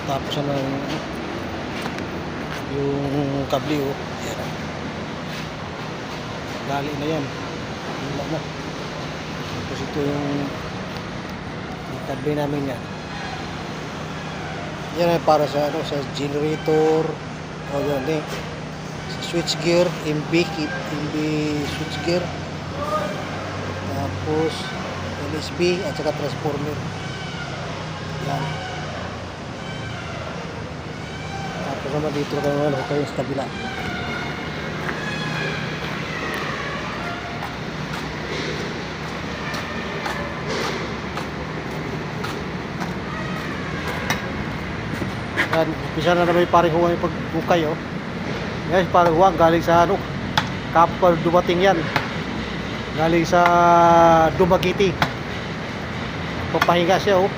Tapos yung kable oh. Ayan. Lali na yan. Wala na. Tapos ito yung kable namin yan. Yan ay para sa sa generator. O yun eh. Switch gear, MB switch gear. Tapos LSB at saka transformer. Yan. Tapos naman dito kayo sa kabila. Yan, umpisa na naman yung parihuang yung pagbukay oh. Guys, parihuang galing sa kapal dumating yan. Galing sa Dumaguete. Papahinga siya oh.